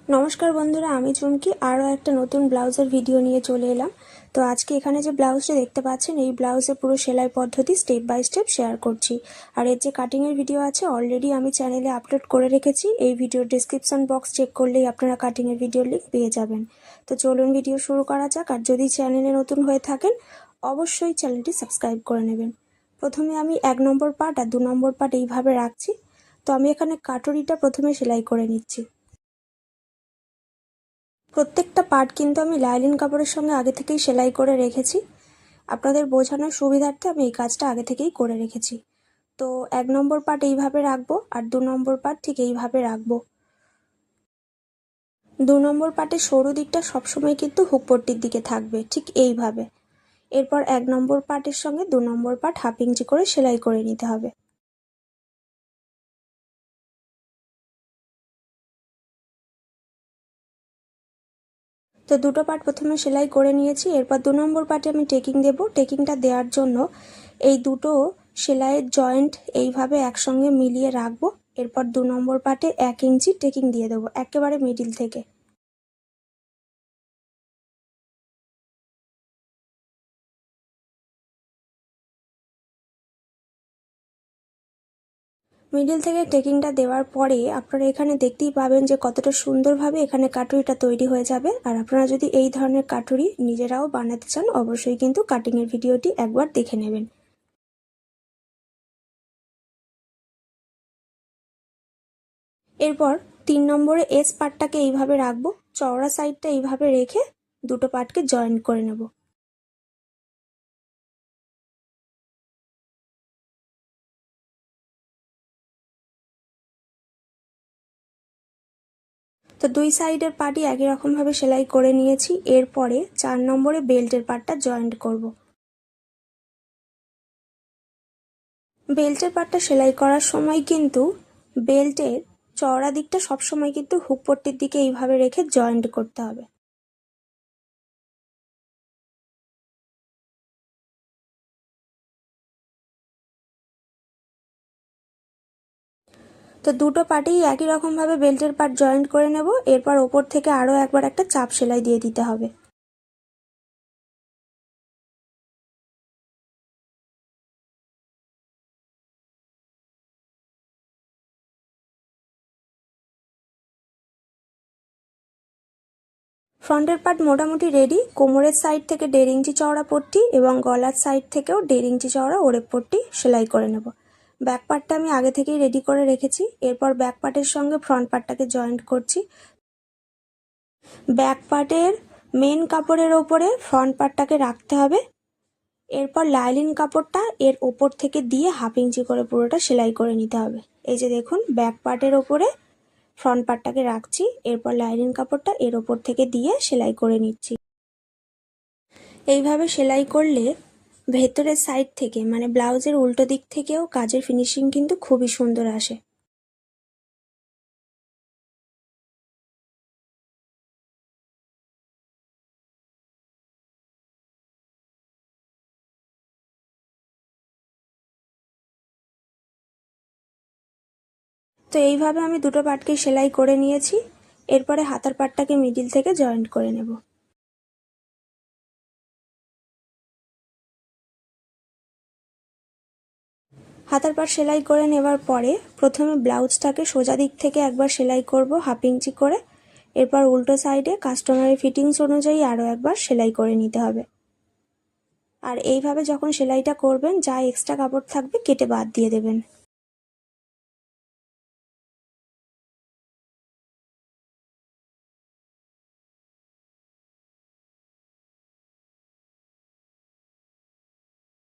নমস্কার বন্ধুরা, আমি চুমকি আরও একটা নতুন ব্লাউজের ভিডিও নিয়ে চলে এলাম। তো আজকে এখানে যে ব্লাউজটা দেখতে পাচ্ছেন, এই ব্লাউজের পুরো সেলাই পদ্ধতি স্টেপ বাই স্টেপ শেয়ার করছি। আর এর যে কাটিংয়ের ভিডিও আছে অলরেডি আমি চ্যানেলে আপলোড করে রেখেছি। এই ভিডিওর ডিসক্রিপশন বক্স চেক করলেই আপনারা কাটিংয়ের ভিডিওর লিঙ্ক পেয়ে যাবেন। তো চলুন ভিডিও শুরু করা যাক। আর যদি চ্যানেলে নতুন হয়ে থাকেন অবশ্যই চ্যানেলটি সাবস্ক্রাইব করে নেবেন। প্রথমে আমি 1 নম্বর পার্ট আর 2 নম্বর পার্ট এইভাবে রাখছি। তো আমি এখানে কাটুরিটা প্রথমে সেলাই করে নিচ্ছি। প্রত্যেকটা পার্ট কিন্তু আমি লাইলিন কাপড়ের সঙ্গে আগে থেকেই সেলাই করে রেখেছি। আপনাদের বোঝানোর সুবিধার্থে আমি এই কাজটা আগে থেকেই করে রেখেছি। তো 1 নম্বর পার্ট এইভাবে রাখবো আর 2 নম্বর পার্ট ঠিক এইভাবে রাখবো। 2 নম্বর পার্টের সরু দিকটা সবসময় কিন্তু হুক পট্টির দিকে থাকবে, ঠিক এইভাবে। এরপর 1 নম্বর পার্টের সঙ্গে 2 নম্বর পার্ট হাফ ইঞ্চি করে সেলাই করে নিতে হবে। তো দুটো পার্ট প্রথমে সেলাই করে নিয়েছি। এরপর 2 নম্বর পার্টে আমি টেকিং দেব। টেকিংটা দেওয়ার জন্য এই দুটো সেলাইয়ের জয়েন্ট এইভাবে একসঙ্গে মিলিয়ে রাখবো। এরপর 2 নম্বর পার্টে 1 ইঞ্চি টেকিং দিয়ে দেবো একেবারে মিডিল থেকে। মিডিল থেকে টেকিংটা দেওয়ার পরে আপনারা এখানে দেখতেই পাবেন যে কতটা সুন্দরভাবে এখানে কাটুরিটা তৈরি হয়ে যাবে। আর আপনারা যদি এই ধরনের কাটুরি নিজেরাও বানাতে চান অবশ্যই কিন্তু কাটিংয়ের ভিডিওটি একবার দেখে নেবেন। এরপর 3 নম্বরে এস পার্টটাকে এইভাবে রাখবো। চওড়া সাইডটা এইভাবে রেখে দুটো পার্টকে জয়েন্ট করে নেব। তো দুই সাইডের পার্টই একই রকমভাবে সেলাই করে নিয়েছি। এরপরে 4 নম্বরে বেল্টের পার্টটা জয়েন্ট করব। বেল্টের পার্টটা সেলাই করার সময় কিন্তু বেল্টের চওড়া দিকটা সবসময় কিন্তু হুক পট্টির দিকে এইভাবে রেখে জয়েন্ট করতে হবে। তো দুটো পার্টেই একই রকমভাবে বেল্টের পার্ট জয়েন্ট করে নেব। এরপর ওপর থেকে আরও একবার একটা চাপ সেলাই দিয়ে দিতে হবে। ফ্রন্টের পার্ট মোটামুটি রেডি। কোমরের সাইড থেকে 1.5 ইঞ্চি চওড়া পট্টি এবং গলার সাইড থেকেও 1.5 ইঞ্চি চওড়া ওড়েপ পট্টি সেলাই করে নেব। ব্যাক পার্টটা আমি আগে থেকেই রেডি করে রেখেছি। এরপর ব্যাক পার্টের সঙ্গে ফ্রন্ট পার্টটাকে জয়েন্ট করছি। ব্যাক পার্টের মেন কাপড়ের ওপরে ফ্রন্ট পার্টটাকে রাখতে হবে। এরপর লাইলিন কাপড়টা এর ওপর থেকে দিয়ে হাফ ইঞ্চি করে পুরোটা সেলাই করে নিতে হবে। এই যে দেখুন, ব্যাক পার্টের ওপরে ফ্রন্ট পার্টটাকে রাখছি, এরপর লাইলিন কাপড়টা এর ওপর থেকে দিয়ে সেলাই করে নিচ্ছি। এইভাবে সেলাই করলে ভেতরের সাইড থেকে মানে ব্লাউজের উল্টো দিক থেকেও কাজের ফিনিশিং কিন্তু খুবই সুন্দর আসে। তো এইভাবে আমি দুটো পার্টকে সেলাই করে নিয়েছি। এরপরে হাতার পার্টটাকে মিডিল থেকে জয়েন্ট করে নেব। হাতার পার্ট সেলাই করে নেবার পরে প্রথমে ব্লাউজটাকে সোজা দিক থেকে একবার সেলাই করব হাফ ইঞ্চি করে। এরপর উল্টো সাইডে কাস্টমারের ফিটিংস অনুযায়ী আরও একবার সেলাই করে নিতে হবে। আর এইভাবে যখন সেলাইটা করবেন যা এক্সট্রা কাপড় থাকবে কেটে বাদ দিয়ে দেবেন।